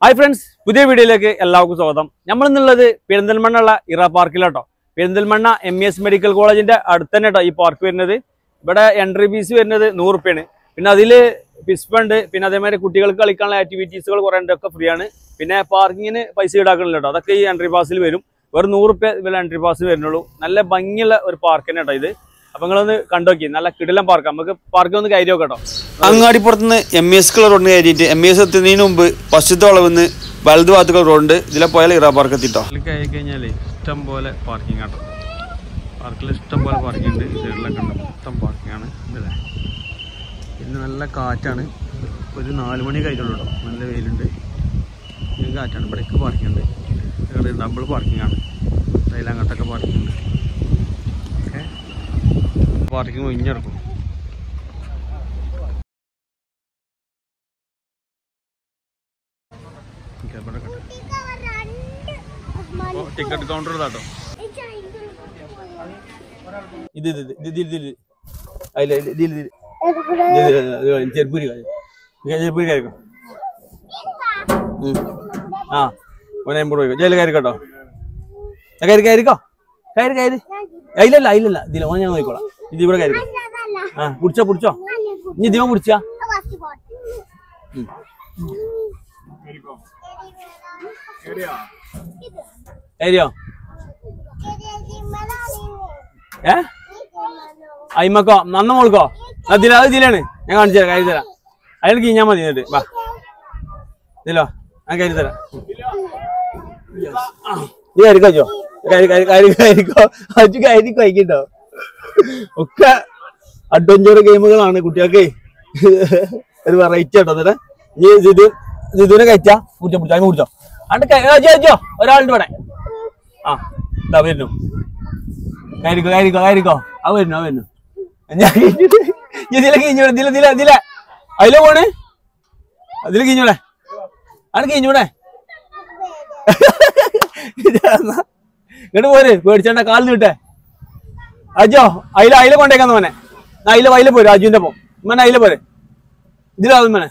Hi friends, പുതിയ വീഡിയോയിലേക്ക് എല്ലാവർക്കും സ്വാഗതം. നമ്മൾ ഇന്നുള്ളത് പെരിന്തൽമണ്ണ ഇറ പാർക്കിലാട്ടോ. പെരിന്തൽമണ്ണ MES മെഡിക്കൽ കോളേജിന്റെ അടുത്ത് തന്നെ ഈ പാർക്ക് വരുന്നത്. ഇവിടെ എൻട്രി ഫീസ് വരുന്നത് 100 രൂപയാണ്. പിന്നെ അതിൽ ഫിഷ് ഫണ്ട്, പിന്നെ അതേമാതിരി കുട്ടികൾക്ക് കളിക്കാനുള്ള ആക്ടിവിറ്റീസുകൾ കുറേ ഒക്കെ ഫ്രീ ആണ്. പിന്നെ പാർക്കിങ്ങിന് പൈസ ഈടാക്കണില്ല കേട്ടോ. അതൊക്കെ ഈ എൻട്രി പാസിൽ വരും. വെറും 100 രൂപ വില എൻട്രി പാസ് വരുന്നുള്ളൂ. നല്ല ഭംഗിയുള്ള ഒരു പാർക്ക് തന്നെ കേട്ടോ ഇത്. അപ്പൊ നിങ്ങളൊന്ന് കണ്ടോക്കി, നല്ല കിടിലം പാർക്ക്. നമുക്ക് പാർക്ക് ഒന്ന് കയറി നോക്കാം കേട്ടോ. അങ്ങാടിപ്പുറത്തുനിന്ന് MES റോഡിന് കയറിയിട്ട് MES എത്തുന്നതിന് മുമ്പ് ഫസ്റ്റത്തെ വളവിന്ന് വലതു ഭാഗത്തുള്ള റോഡ് ഇതിലെ പോയാൽ ഇറ പാർക്ക് എത്തിട്ടോ. കയറി കഴിഞ്ഞാൽ ഇഷ്ടം പോലെ പാർക്കിംഗ് ആട്ടോ. പാർക്കിൽ ഇഷ്ടം പോലെ പാർക്കിംഗ് ഉണ്ട്. സൈഡിലൊക്കെ ഉണ്ട്, മൊത്തം പാർക്കിംഗ് ആണ്. ഇതല്ലേ, പിന്നെ നല്ല കാറ്റാണ്. ഒരു 4 മണി കഴിഞ്ഞുള്ളൂ കേട്ടോ. നല്ല വെയിലുണ്ട്, കാറ്റാണ്. ഇവിടേക്ക് പാർക്കിംഗ് ഉണ്ട്. ഇവിടെ ഡബിൾ പാർക്കിംഗ് ആണ്. അതിൽ അങ്ങോട്ടൊക്കെ പാർക്കിംഗ് ഉണ്ട്. ഓക്കെ, പാർക്കിംഗ് ഒഴിഞ്ഞെടുക്കും. ടിക്കറ്റ് കൗണ്ടർ ഇതാട്ടോ. ചെരുപ്പൂരി ആ 150 രൂപ ജയില് കയറി കേട്ടോ. കയറിക്കോ, ഇല്ലല്ല ഇതില ഓൻ ഞാൻ നോക്കിക്കോളാം. ഇത് ഇവിടെ കയറിക്കോ. ആ പിടിച്ചോ ഇനി ദിവം പിടിച്ചാ ഏരിയോ അയിമക്കോ നന്ന മോൾക്കോ ഇതിലാണ് ഞാൻ കാണിച്ചു തരാം. കയറി തരാം. അയാൾ കഴിഞ്ഞാൽ മതി. എന്നിട്ട് വാ ഇതിലോ ഞാൻ കയറി തരാം. നീ കയറിക്കോ കഴിക്കട്ടോ. ഒക്കെ അഡ്വഞ്ചർ ഗെയിമുകളാണ് കുട്ടികൾക്ക്. ഒരു വെറൈറ്റി ആട്ടോ. എന്നിട്ട് നീ ജിതുവിനെ കയറ്റാ പിടിച്ചോ പിടിച്ചോ അണ്ട് ഒരാളുടെ ഇവിടെ. ആ ഇതാ വരുന്നു. കയറിക്കോ ആ വരുന്നു. ഞാൻ ഇതിലെ അതിലെ പോണ്. അതില് കിഞ്ഞൂടെ ആണ് കിഞ്ഞൂടെ. ഇങ്ങോട്ട് പോര്, പേടിച്ചണ്ട. കാലിന് കിട്ടെ അജോ. അതിലെ കൊണ്ടേക്കാന്ന് മോനെ. അതിലെ പോരെ അജുവിന്റെ ഒപ്പം. മോനെ അതിലെ പോരെ. ഇതിലാവും മോനെ.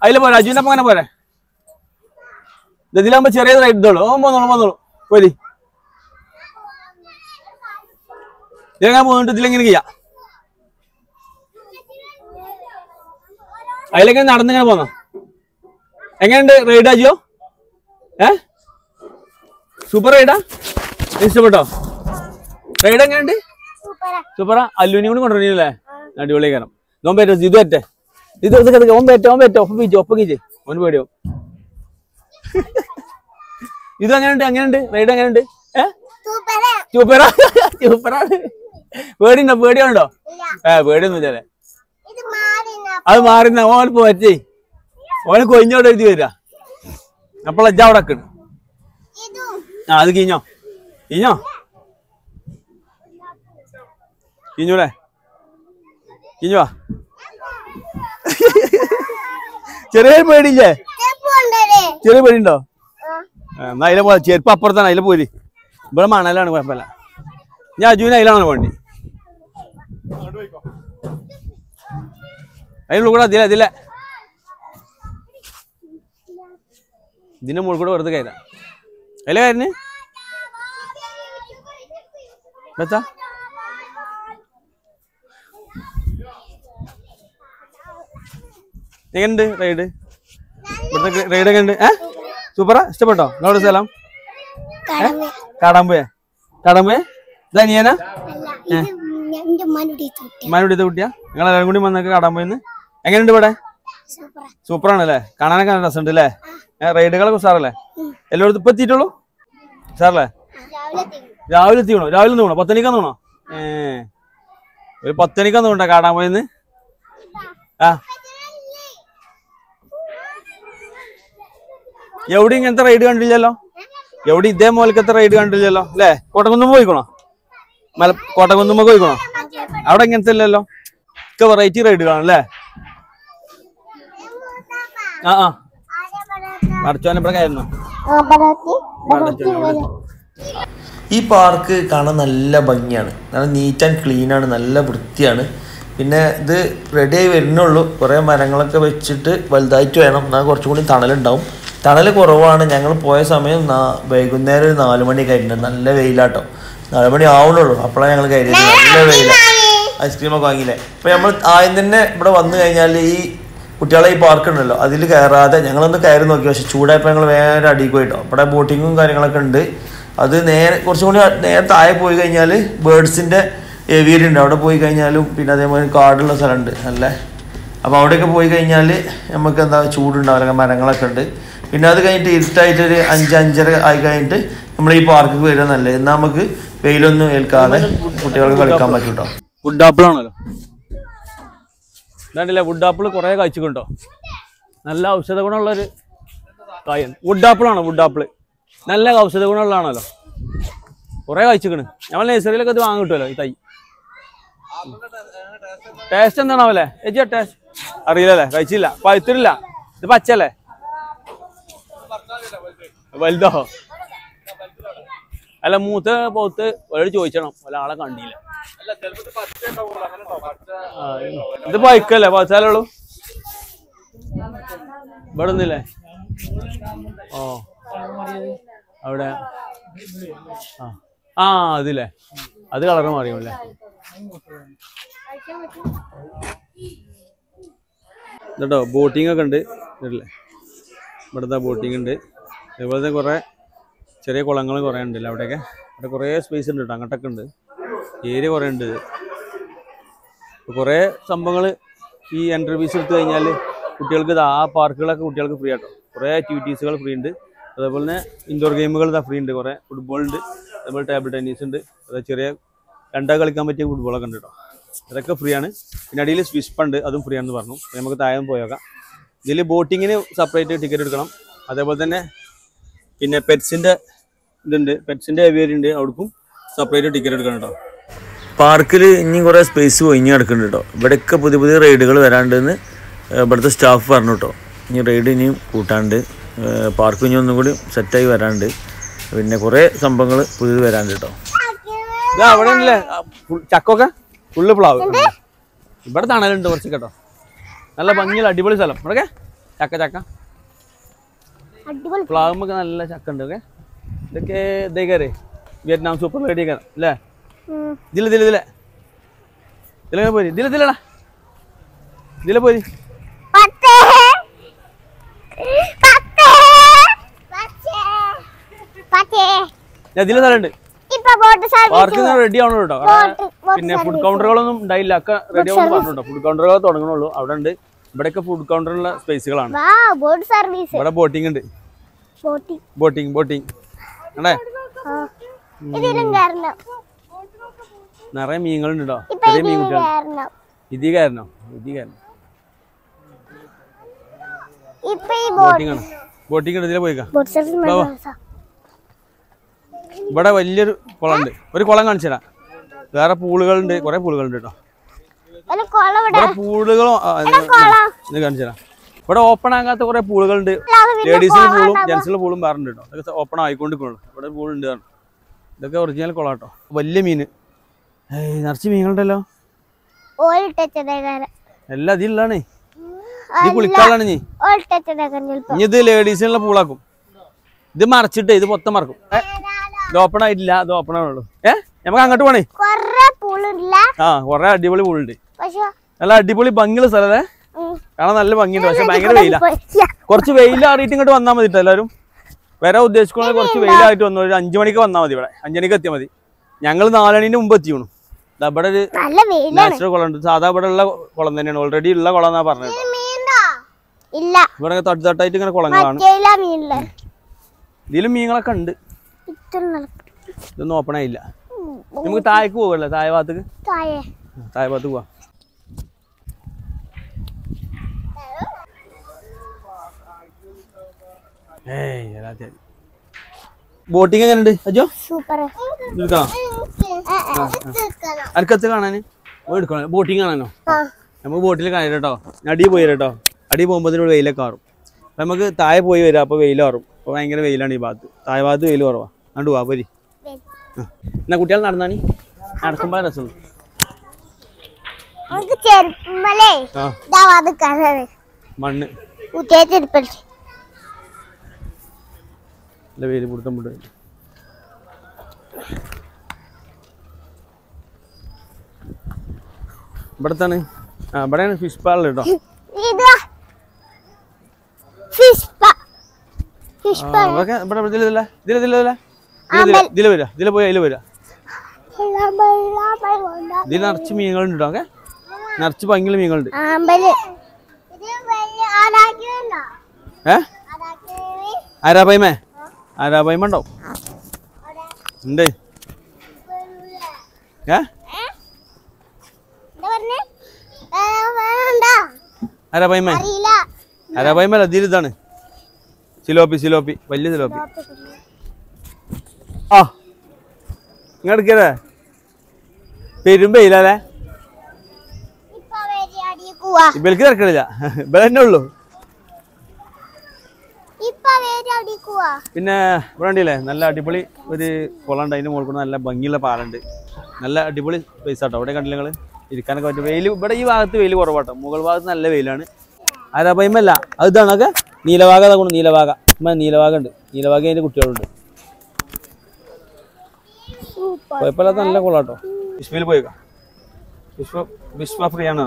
അതിലെ പോരെ അജുവിന്റെ ഒപ്പം. അങ്ങനെ പോരെ. ഇതിലാകുമ്പോ ചെറിയ റൈഡ് ഇതോളൂ. പോന്നോളൂ പോരി. ഇതിലെങ്ങനെ പോന്നിട്ട് ഇതിലെങ്ങനെ ചെയ്യാം. അതിലേക്ക് നടന്നിങ്ങനെ പോന്നോ. എങ്ങനെയുണ്ട് റൈഡ് അജോ? സൂപ്പർ റൈഡാ? ഇഷ്ടപ്പെട്ടോ? റൈഡ് എങ്ങനെയുണ്ട്? സൂപ്പറാ. അല്ലുവിനെ കൂടി കൊണ്ടുവരില്ലേ? അടിപൊളി കാരണം. ഓൻ പറ്റോ? ഇത് പറ്റേ ഓൻ പറ്റോ ഒപ്പിച്ച് ഓൻ പേടിയോ. ഇത് എങ്ങനെയുണ്ട് റൈഡ് എങ്ങനെയുണ്ട്? സൂപ്പറാണ്. പേടിയുണ്ടോ? പേടിയൊന്നും ഇല്ലേ? അത് മാറുന്ന ഓൻ പറ്റേ. ഓന് കൊഞ്ഞോട് എഴുതി വരിക. അപ്പോൾ അജ്ജ അവിടെ ഒക്കെ ഉണ്ട്. ആ അത് കിഞ്ഞൂടെ കിഞ്ഞുവാ. ചെറിയ പേടിയില്ലേ? ചെറിയ പേടിയുണ്ടോ? എന്നാ അതിലെ പോലെ ചെരുപ്പ് അപ്പുറത്താണ്. അതിലെ പോരി. ഇവിടെ മണലാണ്, കുഴപ്പമില്ല. ഞാൻ അജുവിന് അതിലാണ് വേണ്ടി. അതിനുള്ള കൂടെ ഇതിന്റെ മുകളിൽ കൂടെ വെറുതെ കയറാം. അതിലെ കാര്യന് വെച്ചാ എങ്ങനെയുണ്ട് റൈഡ്? ഇവിടുത്തെ റൈഡ് എങ്ങനെയുണ്ട്? സൂപ്പറാ. ഇഷ്ടപ്പെട്ടോ? നിങ്ങളുടെ സ്ഥലം കാടാമ്പുയ. ധനിയനാ ഉമ്മാനുടിയത്തെ കുട്ടിയാ? നിങ്ങളെല്ലാരും കൂടി വന്നൊക്കെ കാടാമ്പുയെന്ന്. എങ്ങനെയുണ്ട് ഇവിടെ? സൂപ്പറാണല്ലേ? കാണാനൊക്കെ നല്ല രസമുണ്ട് അല്ലേ? റൈഡുകളൊക്കെ സാറല്ലേ? എല്ലായിടത്തും ഇപ്പൊ എത്തിയിട്ടുള്ളൂ സാറല്ലേ? രാവിലെ എത്തിക്കണോ? രാവിലെ തോന്നണോ? 10 മണിക്കാന്ന് തോന്നണോ? ഒരു 10 മണിക്കാന്ന് തോന്നണ്ട കാടാമ്പുയെന്ന്. ആ എവിടെ ഇങ്ങനത്തെ റൈഡ് കണ്ടില്ലല്ലോ? എവിടെ ഇതേപോലത്തെ റൈഡ് കണ്ടില്ലല്ലോ അല്ലേ? കോട്ടക്കുന്നുമ്പോ പോയിക്കണോ? കോട്ടക്കുന്നുമ്പോ പോയിക്കണോ? അവിടെ ഇങ്ങനത്തെ ഇല്ലല്ലോ. ഒക്കെ വെറൈറ്റി റൈഡുകളാണല്ലേ? ആ അടച്ചോനെ ഇവിടെ കയറുന്നു. ഈ പാർക്ക് കാണാൻ നല്ല ഭംഗിയാണ്. നല്ല നീറ്റ് ആൻഡ് ക്ലീൻ ആണ്, നല്ല വൃത്തിയാണ്. പിന്നെ ഇത് റെഡിയായി വരുന്നുള്ളൂ. കുറേ മരങ്ങളൊക്കെ വെച്ചിട്ട് വലുതായിട്ട് വേണം, എന്നാൽ കുറച്ചും കൂടി തണലുണ്ടാവും. തണൽ കുറവാണ്. ഞങ്ങൾ പോയ സമയം വൈകുന്നേരം ഒരു 4 മണി കഴിഞ്ഞിട്ടുണ്ട്. നല്ല വെയിലാട്ടോ. 4 മണി ആവണുള്ളൂ. അപ്പോഴാണ് ഞങ്ങൾ കയറിയത്. നല്ല വെയിലാണ്. ഐസ്ക്രീമൊക്കെ വാങ്ങിയില്ലേ. അപ്പോൾ നമ്മൾ ആദ്യം തന്നെ ഇവിടെ വന്നു കഴിഞ്ഞാൽ ഈ കുട്ടികളെ ഈ പാർക്ക് ഉണ്ടല്ലോ അതിൽ കയറാതെ ഞങ്ങളൊന്ന് കയറി നോക്കി. പക്ഷേ ചൂടായപ്പോൾ ഞങ്ങൾ വേറെ അടിയിൽ പോയിട്ടോ. ഇവിടെ ബോട്ടിങ്ങും കാര്യങ്ങളൊക്കെ ഉണ്ട്. അത് കുറച്ചും കൂടി നേരെ താഴെ പോയി കഴിഞ്ഞാൽ ബേർഡ്സിൻ്റെ ഏവിയറി ഉണ്ട്. അവിടെ പോയി കഴിഞ്ഞാലും പിന്നെ അതേമാതിരി കാടുള്ള സ്ഥലമുണ്ട് നല്ല. അപ്പോൾ അവിടെയൊക്കെ പോയി കഴിഞ്ഞാൽ നമുക്ക് എന്താ ചൂടുണ്ടാവില്ല, മരങ്ങളൊക്കെ ഉണ്ട്. പിന്നെ അത് കഴിഞ്ഞിട്ട് ഇരുട്ടായിട്ടൊരു 5-5:30 ആയി കഴിഞ്ഞിട്ട് നമ്മൾ ഈ പാർക്ക് വരിക നല്ലത്. എന്നാൽ നമുക്ക് വെയിലൊന്നും ഏൽക്കാതെ കുട്ടികൾക്ക് കളിക്കാൻ പറ്റും കേട്ടോ. വുഡ് ആപ്പിൾ ആണല്ലോ ഇതാണ്ടില്ലേ. വുഡ് ആപ്പിൾ കുറേ കഴിച്ചിട്ടുണ്ടോ. നല്ല ഔഷധ ഗുണമുള്ളൊരു കായാണ്. വുഡ് ആപ്പിളാണോ? വുഡ് ആപ്പിൾ നല്ല ഔഷധ ഗുണമുള്ളതാണല്ലോ. കുറേ കഴിച്ചിക്കണ്. നമ്മൾ നഴ്സറിയിലൊക്കെ ഇത് വാങ്ങി കിട്ടുമല്ലോ ഈ തൈ. ടേസ്റ്റ് എന്താണാവല്ലേ ചേച്ചി? ടേസ്റ്റ് അറിയില്ലല്ലേ, കഴിച്ചില്ല, പഴുത്തിട്ടില്ല. ഇത് പച്ചല്ലേ? വലുതോ? അല്ല മൂത്ത് പോത്ത് ഒരാൾ ചോദിച്ചണം, ഒരാളെ കണ്ടില്ല. ഇത് പഴുക്കല്ലേ? പഴുത്താലുള്ളൂ. ഇവിടെ ഒന്നില്ലേ? ഓ അവിടെ ആ അതില്ലേ, അത് കളറ് മാറിയല്ലേ? ഇതോ ബോട്ടിംഗ് ഒക്കെ ഉണ്ട് ഇല്ലേ? ഇവിടുത്തെ ബോട്ടിംഗ് ഉണ്ട്. അതുപോലെ കുറേ ചെറിയ കുളങ്ങൾ കുറേ ഉണ്ടല്ലോ അവിടെയൊക്കെ. അവിടെ കുറേ സ്പേസ് ഉണ്ട് കേട്ടോ. അങ്ങോട്ടൊക്കെ ഉണ്ട്, ഏരിയ കുറേ ഉണ്ട്. കുറേ സംഭവങ്ങൾ ഈ എൻട്രി ഫീസ് എടുത്തു കഴിഞ്ഞാൽ കുട്ടികൾക്ക് ആ പാർക്കുകളൊക്കെ കുട്ടികൾക്ക് ഫ്രീ ആട്ടോ. കുറേ ആക്ടിവിറ്റീസുകൾ ഫ്രീ ഉണ്ട്. അതേപോലെ തന്നെ ഇൻഡോർ ഗെയിമുകൾ ഫ്രീ ഉണ്ട്. കുറേ ഫുട്ബോൾ ഉണ്ട്, അതേപോലെ ടേബിൾ ടെന്നീസ് ഉണ്ട്. അതായത് ചെറിയ രണ്ടാ കളിക്കാൻ പറ്റിയ ഫുട്ബോളൊക്കെ ഉണ്ട് കേട്ടോ. അതൊക്കെ ഫ്രീ ആണ്. പിന്നെ അടിയിൽ സ്വിഷ് ഉണ്ട്, അതും ഫ്രീ ആണെന്ന് പറഞ്ഞു. നമുക്ക് താഴെ പോയേക്കാം. ഇതിൽ ബോട്ടിങ്ങിന് സെപ്പറേറ്റ് ടിക്കറ്റ് എടുക്കണം. അതേപോലെ തന്നെ പിന്നെ പെറ്റ്സിൻ്റെ ഇതുണ്ട്, പെറ്റ്സിൻ്റെ ഏവിയറി ഉണ്ട്, അവർക്കും സെപ്പറേറ്റ് ടിക്കറ്റ് എടുക്കണം കേട്ടോ. പാർക്കിൽ ഇനിയും കുറേ സ്പേസ് ഒഴിഞ്ഞ് കിടക്കുന്നുണ്ട് കേട്ടോ. ഇവിടെയൊക്കെ പുതിയ പുതിയ റൈഡുകൾ വരാണ്ടെന്ന് ഇവിടുത്തെ സ്റ്റാഫ് പറഞ്ഞു കേട്ടോ. ഇനി റൈഡ് ഇനിയും കൂട്ടാണ്ട്, പാർക്ക് ഇനി ഒന്നും കൂടി സെറ്റായി വരാണ്ട്, പിന്നെ കുറേ സംഭവങ്ങൾ പുതിയത് വരാണ്ട് കേട്ടോ. ഇതാ അവിടെ ഉണ്ടല്ലേ ചക്കൊക്കെ ഫുള്ള് പ്ലാവ്. ഇവിടെ തണലുണ്ട് കുറച്ച് കേട്ടോ. നല്ല ഭംഗിയുള്ള അടിപൊളി സ്ഥലം. ഇവിടെ ചക്ക പ്ലാവുമ്പൊക്കെ നല്ല ചക്ക ഉണ്ട്. ഓക്കെ ഇതൊക്കെ ഇതേക്കേ വിയറ്റ്നാം സൂപ്പർ ലേഡിയൊക്കെ അല്ലേ? ഇതിലെ പോരി ഇതിലെടാ, ഇതിലെ പോരി. ഇതിലെ സ്ഥലമുണ്ട്. പാർക്ക് റെഡി ആവണോ കേട്ടോ. പിന്നെ ഫുഡ് കൗണ്ടറുകളൊന്നും ഉണ്ടായില്ല, ഒക്കെ റെഡി ആവുന്നു പറഞ്ഞിട്ടോ. ഫുഡ് കൗണ്ടറുകൾ തുടങ്ങണുള്ളൂ. അവിടെ ഉണ്ട്. ഇവിടെയൊക്കെ ഫുഡ് കൗണ്ടറുള്ള സ്പേസുകളാണ്. ഇവിടെ ബോട്ടിംഗ് ഉണ്ട്. ബോട്ടിംഗ് അല്ലേ? നിറയെ മീനുകളുണ്ട് കേട്ടോ. ചെറിയ മീൻ കുട്ടികൾ. ഇതി കാരണം ബോട്ടിംഗ് ആണ്. ബോട്ടിംഗ് ഉണ്ട്. ഇതിലെ പോയിക്കാം. ഇവിടെ വലിയൊരു കുളമുണ്ട്. ഒരു കുളം കാണിച്ചു തരാം. വേറെ പൂളുകളുണ്ട്, കുറെ പൂളുകളുണ്ട് കേട്ടോ. ഇവിടെ പൂളുകളും ഇത് കാണിച്ചു തരാം. ഇവിടെ ഓപ്പൺ ആകാത്ത കുറെ പൂളുകളുണ്ട്. ലേഡീസിന്റെ പൂളും ജെന്റ്സിന്റെ പൂളും വേറുണ്ട് കേട്ടോ. അതൊക്കെ ഓപ്പൺ ആയിക്കൊണ്ടിരിക്കുള്ളൂ. ഇവിടെ പൂളുണ്ട്. ഇതൊക്കെ ഒറിജിനൽ കുളം കേട്ടോ. വലിയ മീന്, നിറച്ച് മീനുണ്ടല്ലോ. എല്ലാം അതിലാണ്. ഇത് കുളിക്കാനാണ്. ഇനി ഇത് ലേഡീസിനുള്ള പൂളാക്കും. ഇത് മറച്ചിട്ട് ഇത് മൊത്തം മറക്കും. ഇത് ഓപ്പൺ ആയിട്ടില്ല, ഇത് ഓപ്പൺ ആണുള്ളൂ. നമുക്ക് അങ്ങോട്ട് പോണേ. ആ കൊറേ അടിപൊളി പൂളുണ്ട്. നല്ല അടിപൊളി ഭംഗിയുള്ള സ്ഥലത്തെ കാണാൻ നല്ല ഭംഗിയുണ്ട്. പക്ഷെ ഭയങ്കര വെയില. കുറച്ച് വെയിലാറിയിട്ട് ഇങ്ങോട്ട് വന്നാൽ മതി. എല്ലാവരും വരാൻ ഉദ്ദേശിക്കുന്നത് കുറച്ച് വെയിലായിട്ട് വന്നു. ഒരു 5 മണിക്ക് വന്നാൽ മതി. ഇവിടെ 5 മണിക്ക് എത്തിയാൽ മതി. ഞങ്ങൾ 4 മണിന്റെ മുമ്പ് എത്തിക്കണു. ഇവിടെ ഒരു നാച്ചുറൽ കുളം ഉണ്ട്. സാധാ ഇവിടെ ഉള്ള കുളം തന്നെയാണ്. ഓൾറെഡി ഉള്ള കുളം എന്നാ പറഞ്ഞത്. ഇവിടെ തട്ടായിട്ട് ഇങ്ങനെ കുളങ്ങളാണ്. ഇതിലും മീനുകളൊക്കെ ഉണ്ട്. ഇതൊന്നും ഓപ്പൺ ആയില്ല. നമുക്ക് താഴേക്ക് പോകല്ലേ? താഴെ ഭാഗത്തേക്ക് പോവാ. ബോട്ടിങ് എങ്ങനെയുണ്ട് അജോ? അനക്കത്ത് കാണാന് എടുക്കണം. ബോട്ടിങ് കാണാനോ? നമുക്ക് ബോട്ടിൽ കാണാം കേട്ടോ. അടി പോയി കേട്ടോ. അടി പോകുമ്പോൾ വെയിലൊക്കെ മാറും. അപ്പം നമുക്ക് താഴെ പോയി വരാം. അപ്പോൾ വെയിൽ മാറും. അപ്പോൾ ഭയങ്കര വെയിലാണ് ഈ ഭാഗത്ത്. താഴെ ഭാഗത്ത് വെയിൽ കുറവാ. കണ്ടു പോവാ പോരി. എന്നാ കുട്ടികൾ നടന്നാണി നടക്കുമ്പോൾ രസമുണ്ട്. മണ്ണ് നല്ല വെയിൽ കൊടുത്തുണ്ട്. ഇവിടത്താണ് ഇവിടെയാണ് ഫിഷ് പാർലർ കേട്ടോ. ഇതിൽ വരാ, ഇതിൽ പോയി അതിൽ വരാ. ഇതിൽ നിറച്ച് മീനുകളുണ്ട് കേട്ടോ. നിറച്ച് ഭംഗിയുള്ള മീനുകളുണ്ട്. ആരാബൈമേ? ആരാബൈമ ഉണ്ടാവും. ഉണ്ട്. ആരാബൈമേ? ആരാബൈമല്ല, ഇതിൽ ഇതാണ് സിലോപ്പി. സിലോപ്പി, വലിയ സിലോപ്പി. ആ ഇങ്ങടക്കേ പെരുമ്പയില്ലേ? ഇവർക്ക് തിരക്കടില്ല, ഇവ തന്നെ ഉള്ളു. പിന്നെ ഇവിടെ ഉണ്ടല്ലേ നല്ല അടിപൊളി ഒരു കുളമുണ്ട്. അതിന്റെ മുകളിൽ കൂടെ നല്ല ഭംഗിയുള്ള പാലുണ്ട്. നല്ല അടിപൊളി പ്ലേസ് ആട്ടോ. അവിടെ കണ്ടില്ല നിങ്ങൾ ഇരിക്കാനൊക്കെ പറ്റും. വെയിൽ ഇവിടെ ഈ ഭാഗത്ത് വെയിൽ കുറവാട്ടോ. മുകൾ ഭാഗത്ത് നല്ല വെയിലാണ്. ആരാബൈമല്ല, അതാണൊക്കെ നീലവാഗ. കൊണ്ട് നീലവാഗ, നീലവാഗ ഉണ്ട്. നീലവാഗ അതിന്റെ കുട്ടികളുണ്ട്. കുഴപ്പമില്ലാത്ത നല്ല കുളാട്ടോ. വിശ്വയിൽ പോയേക്കാം. വിശ്വ ഫ്രീ ആണ്.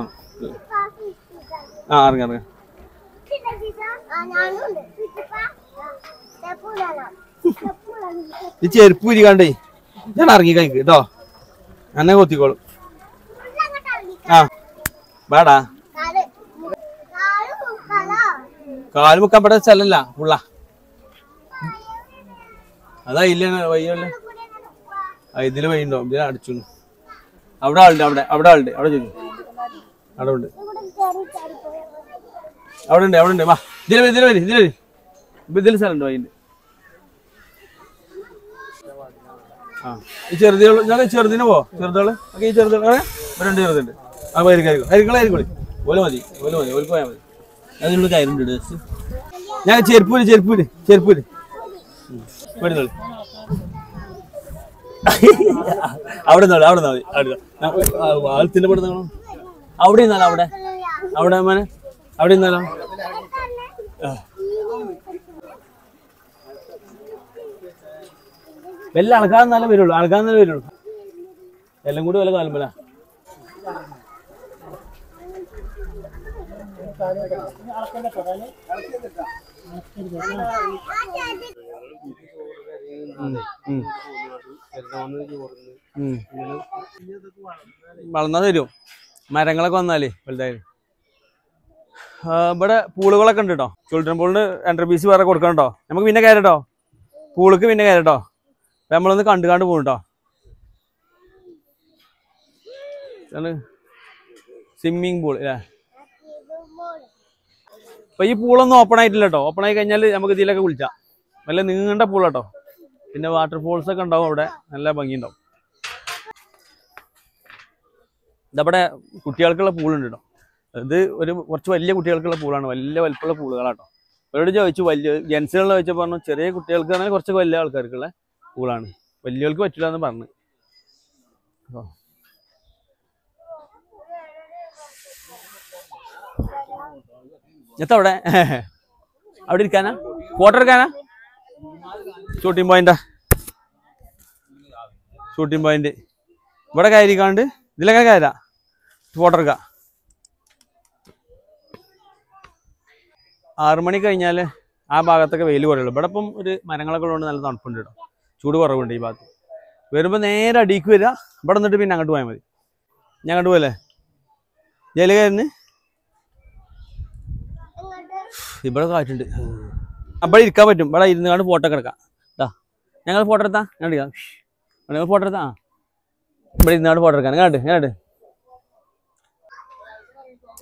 ആ ഇറങ്ങി ഇറങ്ങി. ഈ ചെരുപ്പ് ഇരിക്കാണ്ടേ ഞാൻ ഇറങ്ങി കഴിക്ക് കേട്ടോ. എന്നെ കൊത്തിക്കോളും. ആ വേടാ, കാല് മുക്കാൻ പെട്ട സ്ഥലല്ല ഉള്ള. അതാ ഇല്ല വയ്യല്ലേ. ഇതില് വഴിയുണ്ടോ? ഇതിൽ അടിച്ചു. അവിടെ ആളുണ്ട്. അവിടെ ആളുണ്ട്. അവിടെ ചോദിച്ചു. അവിടെ ഉണ്ട്. അവിടെ ഉണ്ട്. വാ ഇതിൽ സ്ഥലം ഉണ്ടോ? അതിന്റെ ആ ഈ ചെറുതുകൾ ഞാൻ ചെറുതിന് ചെറുതോള് ഒക്കെ ഈ ചെറുതോളെ രണ്ട് ചെറുതുണ്ട്. ആ അരിക്കളി ഓല് മതി. ഓല് പോയാൽ മതി. അതിനുള്ള കയറുണ്ട് ഡ്രസ്. ഞാൻ ചെരുപ്പൂര് വരുന്നോളി. അവിടെ മതി. ആളത്തിന്റെ പെടുന്ന അവിടെ ഇന്നാലോ. അവിടെ മോനെ അവിടെ ഇന്നാലോ. വല്ല ആൾക്കാരെന്നാലേ വരുള്ളൂ. എല്ലാം കൂടി വല്ല കാലമ്പല. വളർന്നാ തരും. മരങ്ങളൊക്കെ വന്നാലേ വലുതായാലും. ഇവിടെ പൂളുകളൊക്കെ ഉണ്ട് കേട്ടോ. ചിൽഡ്രൻ പൂളിന് എൻട്രി ഫീസ് വേറെ കൊടുക്കണം കേട്ടോ. നമുക്ക് പിന്നെ കയറട്ടോ. പൂൾക്ക് പിന്നെ കയറട്ടോ. അപ്പൊ നമ്മളൊന്ന് കണ്ടു പോകും കേട്ടോ. സ്വിമ്മിങ് പൂൾ അല്ലേ. അപ്പൊ ഈ പൂളൊന്നും ഓപ്പൺ ആയിട്ടില്ല കേട്ടോ. ഓപ്പൺ ആയി കഴിഞ്ഞാൽ നമുക്ക് ഇതിലൊക്കെ കുളിച്ചാം. നല്ല നീണ്ട പൂളാട്ടോ. പിന്നെ വാട്ടർഫോൾസ് ഒക്കെ ഉണ്ടാവും. അവിടെ നല്ല ഭംഗി ഉണ്ടാവും. ഇതവിടെ കുട്ടികൾക്കുള്ള പൂളുണ്ട് കേട്ടോ. ഇത് കുറച്ച് വലിയ കുട്ടികൾക്കുള്ള പൂളാണ്. വലിയ വലിപ്പമുള്ള പൂളുകളാട്ടോ. അവരോട് ചോദിച്ചു, വലിയ ജെൻസുകളിൽ ചോദിച്ചപ്പോൾ പറഞ്ഞു ചെറിയ കുട്ടികൾക്ക് തന്നെ കുറച്ച് വലിയ ആൾക്കാർക്കുള്ള പൂളാണ്. വലിയവർക്ക് പറ്റില്ല എന്ന് പറഞ്ഞു. എത്തവിടെ അവിടെ ഇരിക്കാനാ? ഫോട്ടോ എടുക്കാനാ? ഷൂട്ടിംഗ് പോയിന്റ് ഇവിടെ കയറിക്കാണ്ട് ഇതിലൊക്കെ കയറാം. ഫോട്ടോ എടുക്കാം. 6 മണി കഴിഞ്ഞാൽ ആ ഭാഗത്തൊക്കെ വെയിൽ കുറയുള്ളൂ. ഇവിടെ ഇപ്പം ഒരു മരങ്ങളൊക്കെ ഉള്ളതുകൊണ്ട് നല്ല തണുപ്പുണ്ട് കേട്ടോ. ചൂട് കുറവുണ്ട് ഈ ഭാഗത്ത്. വരുമ്പോൾ നേരെ അടിക്ക് വരിക. ഇവിടെ നിന്നിട്ട് പിന്നെ അങ്ങോട്ട് പോയാൽ മതി. ഞാൻ അങ്ങോട്ട് പോയല്ലേ ജയിലുകാരന്. ഇവിടെ കാറ്റുണ്ട്. അവിടെ ഇരിക്കാൻ പറ്റും. ഇവിടെ ഇരുന്ന് കണ്ട് ഫോട്ടോ ഒക്കെ എടുക്കാം. ഞങ്ങൾ ഫോട്ടോ എടുത്താ ഞാൻ എടുക്കാം. ഞങ്ങൾ ഫോട്ടോ എടുത്താ ഇവിടെ ഇരുന്നാണ്ട് ഫോട്ടോ എടുക്കാൻ. ഞാനുണ്ട്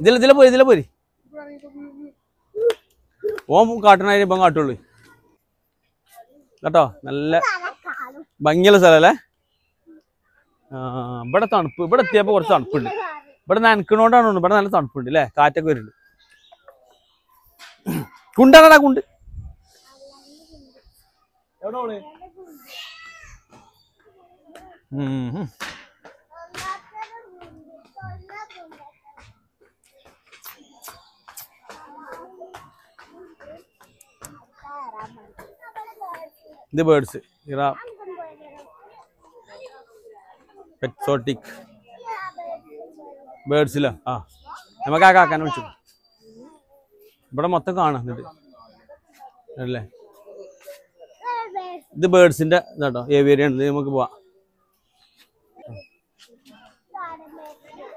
ഇതിലെ പോരി. ഓം കാട്ടണായി ഇപ്പം കാട്ടുള്ളൂ കേട്ടോ. നല്ല ഭംഗിയുള്ള സ്ഥലം അല്ലേ. ഇവിടെ തണുപ്പ്. ഇവിടെ എത്തിയപ്പോൾ കുറച്ച് തണുപ്പുണ്ട്. ഇവിടെ നനക്കണോണ്ടാണ്. ഇവിടെ നല്ല തണുപ്പുണ്ട് അല്ലേ. കാറ്റൊക്കെ വരുന്നുണ്ട്. കുണ്ടാണടാ കുണ്ട്. എവിടെ ഇത് ബേർഡ്സ് ഇറ എക്സോട്ടിക് ബേർഡ്സിലോ ആ നമുക്ക് ആ കാക്കാനെ വിളിച്ചു ഇവിടെ മൊത്തം കാണാം എന്നിട്ട് അല്ലേ ഇത് ബേർഡ്സിന്റെ ഇതാട്ടോ ഏവിയറിയാണ് ഇത് നമുക്ക് പോവാം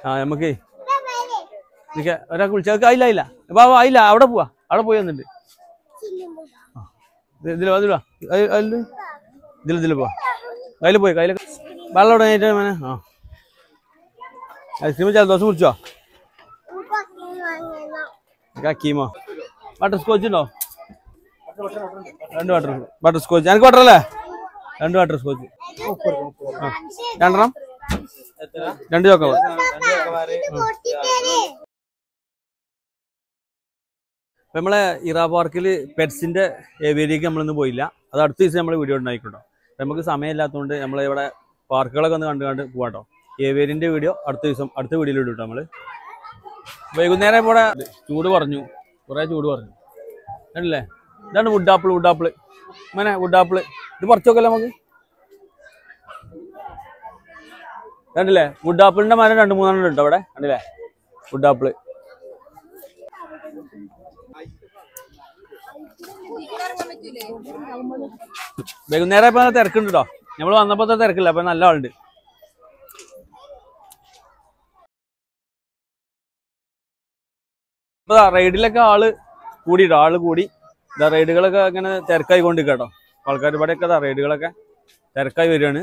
ആ നമുക്ക് ഒരാൾക്ക് വിളിച്ചാൽ ആയില്ല ആയില്ല അപ്പൊ ആയില്ല അവിടെ പോവാ അവിടെ പോയി വന്നിട്ട് ഇതിൽ പോവാ കയ്യിൽ പോയി കയ്യിൽ വെള്ളം ഉടങ്ങിട്ട് മേനെ ആ ഐസ്ക്രീം ജലദോഷം കുടിച്ചോ കീമോ ബട്ടർ സ്കോച്ച് ഉണ്ടോ 2 ബട്ടർ സ്കോച്ച് എനിക്ക് ബട്ടർ അല്ലേ 2 ബട്ടർ സ്കോച്ച് രണ്ടെണ്ണം 2 ചോക്കോബാർ നമ്മളെ ഇറാ പാർക്കിൽ പെറ്റ്സിന്റെ ഏരിയയിലേക്ക് നമ്മളിന്ന് പോയില്ല അത് അടുത്ത ദിവസം നമ്മൾ വീഡിയോ ഉണ്ടായിക്കോട്ടോ നമുക്ക് സമയമില്ലാത്തതുകൊണ്ട് നമ്മളിവിടെ പാർക്കുകളൊക്കെ ഒന്ന് കണ്ടു പോവാട്ടോ ഏവിയറിന്റെ വീഡിയോ അടുത്ത ദിവസം അടുത്ത വീഡിയോയിൽ ഇട്ടു നമ്മള് വൈകുന്നേരം ഇവിടെ ചൂട് കുറഞ്ഞു കുറെ ചൂട് കുറഞ്ഞു അല്ലേ ഇതാണ് വുഡാപ്പിള് അങ്ങനെ വുഡാപ്പിള് ഇത് പറിച്ചോക്കല്ലേ നമുക്ക് കണ്ടില്ലേ വുഡാപ്പിളിന്റെ മരം 2-3 ഉണ്ട് അവിടെ കണ്ടില്ലേ വുഡാപ്പിള് വൈകുന്നേരം ഇപ്പൊ തിരക്കുണ്ട് കേട്ടോ നമ്മള് വന്നപ്പോ തിരക്കില്ല അപ്പൊ നല്ല ആളുണ്ട് ഇപ്പൊ റൈഡിലൊക്കെ ആള് കൂടി റൈഡുകളൊക്കെ ഇങ്ങനെ തിരക്കായിക്കൊണ്ടിരിക്കുക കേട്ടോ ആൾക്കാർ ഇവിടെയൊക്കെ റൈഡുകളൊക്കെ തിരക്കായി വരികയാണ്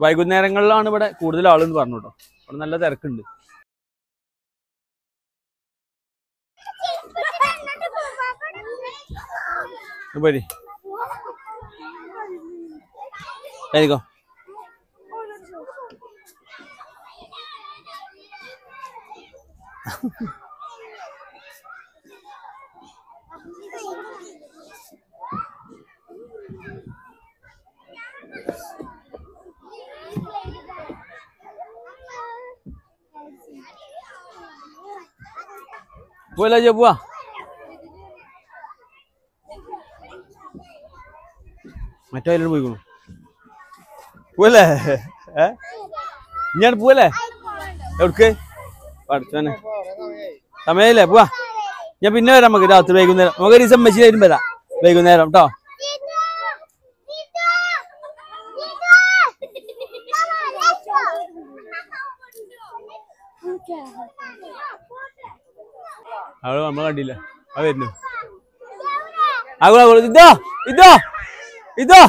വൈകുന്നേരങ്ങളിലാണ് ഇവിടെ കൂടുതൽ ആളെന്ന് പറഞ്ഞു കേട്ടോ ഇവിടെ നല്ല തിരക്കുണ്ട് പോരി ആയിരിക്കോ പോയില്ല പോവാ മറ്റേ പോയിക്കണു പോവല്ലേ ഞാൻ പോവല്ലേ എവിടേക്ക് പഠിച്ചോനെ സമയല്ലേ പോവാ ഞാൻ പിന്നെ വരാം നമുക്ക് രാത്രി വൈകുന്നേരം നമുക്ക് ഒരു ദിവസം മെസ്സി വരും വരാം വൈകുന്നേരം കേട്ടോ അവള് നമ്മളെ കണ്ടില്ല ആ വരുന്നു ഇതോ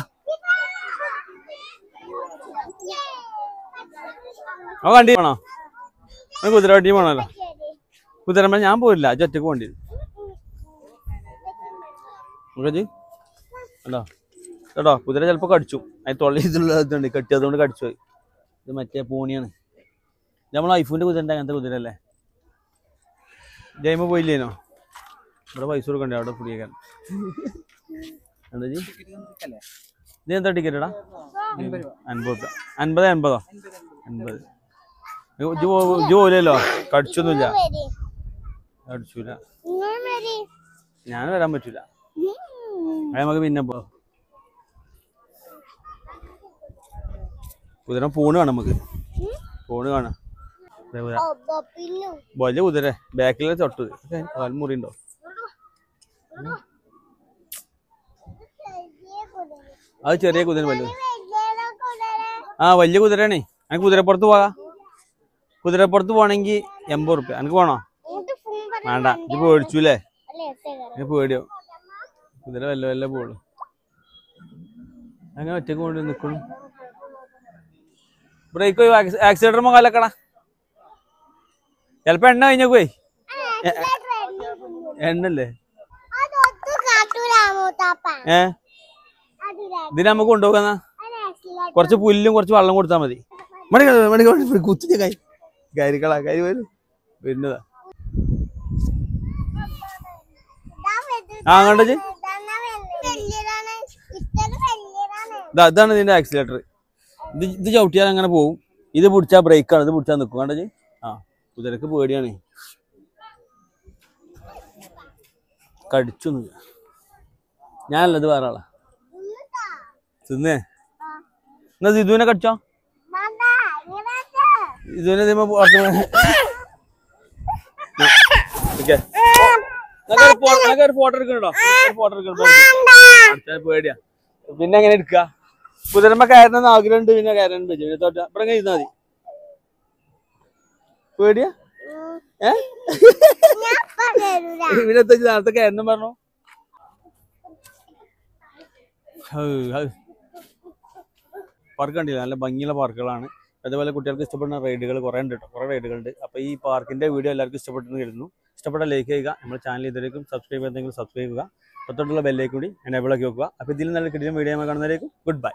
അവ കണ്ടി വേണോ കുതിര ടീം വേണല്ലോ കുതിരമ്മ ഞാൻ പോയില്ല ഒറ്റക്ക് പോണ്ടി അല്ലോ കേട്ടോ കുതിര ചിലപ്പോ കടിച്ചു അതിന് തൊള്ളി ഇതുണ്ട് കെട്ടിയതുകൊണ്ട് കടിച്ചു പോയി ഇത് മറ്റേ പൂണിയാണ് നമ്മൾ ഐഫോണിന്റെ കുതിരന്റെ അങ്ങനത്തെ കുതിരല്ലേ ജൈമ പോയില്ലേനോ ഇവിടെ പൈസ കൊടുക്കണ്ടേ അവിടെ പുടിയേക്കാൻ എന്താ ജി ഇത് എന്താ ടിക്കറ്റാ 50 ജോലിയല്ലോ കടിച്ചൊന്നുമില്ല കടിച്ചൂല ഞാൻ വരാൻ പറ്റൂല അത് നമുക്ക് പിന്നെ പോ കുതിര ഫോണ് കാണാം നമുക്ക് ഫോണ് കാണാം വലിയ കുതിര ബാക്കിലെ തൊട്ടത് കാൽമുറി ഉണ്ടോ അത് ചെറിയ കുതിര വലുത് ആ വലിയ കുതിരയാണേ എനിക്ക് കുതിരപ്പുറത്ത് പോകാം കുതിരപ്പുറത്ത് പോകണമെങ്കിൽ 80 റുപ്യ എനിക്ക് പോണോ വേണ്ട ഇത് പേടിച്ചൂലേ എനിക്ക് പേടിയോ കുതിര വല്ല പോളൂ അങ്ങനെ ഒറ്റക്ക് കൊണ്ട് നിൽക്കണം ബ്രേക്ക് ആക്സിലേറ്റർ മുഖാലക്കടാ ചിലപ്പോ എണ്ണ കഴിഞ്ഞ പോയി എണ്ണല്ലേ ഇതിന് നമുക്ക് കൊണ്ടുപോകുന്ന കുറച്ച് പുല്ലും കുറച്ച് വെള്ളം കൊടുത്താൽ മതി മണി കുത്തിച്ച കരിക്കളാ കരി വരും വരുന്നതാ ആ കണ്ടേ ഇതാണ് ഇതിന്റെ ആക്സിലേറ്റർ ഇത് ചവിട്ടിയാൽ അങ്ങനെ പോവും ഇത് പിടിച്ചാൽ ബ്രേക്കാണ് ഇത് പിടിച്ചാൽ നിൽക്കും കണ്ടേ ആ കുതിരക്ക് പേടിയാണ് കടിച്ചൊന്നുമില്ല ഞാനല്ല ഇത് വേറെ ആളാ തിന്നേ എന്നാ ഇതുവിനെ കടിച്ചോ ഇതുവിനെ ഫോട്ടോ എടുക്കണോ ഫോട്ടോ എടുക്കണോ പേടിയാ പിന്നെ എങ്ങനെ എടുക്ക കുതിരമ്മ കയറണമെന്ന് ആഗ്രഹമുണ്ട് പിന്നെ കയറാൻ പറ്റും ഇവിടെ ഇരുന്നാ മതി പേടിയാ ഇവിടെത്തെ നേരത്തെ കയറണം പറഞ്ഞു പാർക്ക് കണ്ടില്ല നല്ല ഭംഗിയുള്ള പാർക്കുകളാണ് അതേപോലെ കുട്ടികൾക്ക് ഇഷ്ടപ്പെടുന്ന റൈഡുകൾ കുറേ ഉണ്ട് കേട്ടോ കുറേ റൈഡുകളുണ്ട് അപ്പോൾ ഈ പാർക്കിന്റെ വീഡിയോ എല്ലാവർക്കും ഇഷ്ടപ്പെട്ടെന്ന് കരുതുന്നു ഇഷ്ടപ്പെട്ട ലൈക്ക് ചെയ്യുക നമ്മുടെ ചാനൽ ഇതുവരെയും സബ്സ്ക്രൈബ് ചെയ്തെങ്കിൽ സബ്സ്ക്രൈബ് ചെയ്യുക തൊട്ടുള്ള ബെല്ലേക്ക് കൂടി എനേബിൾ ആക്കി വെക്കുക അപ്പോൾ ഇതിൽ നല്ല കിടിലൻ വീഡിയോ കാണുന്നവരേക്കും ഗുഡ് ബൈ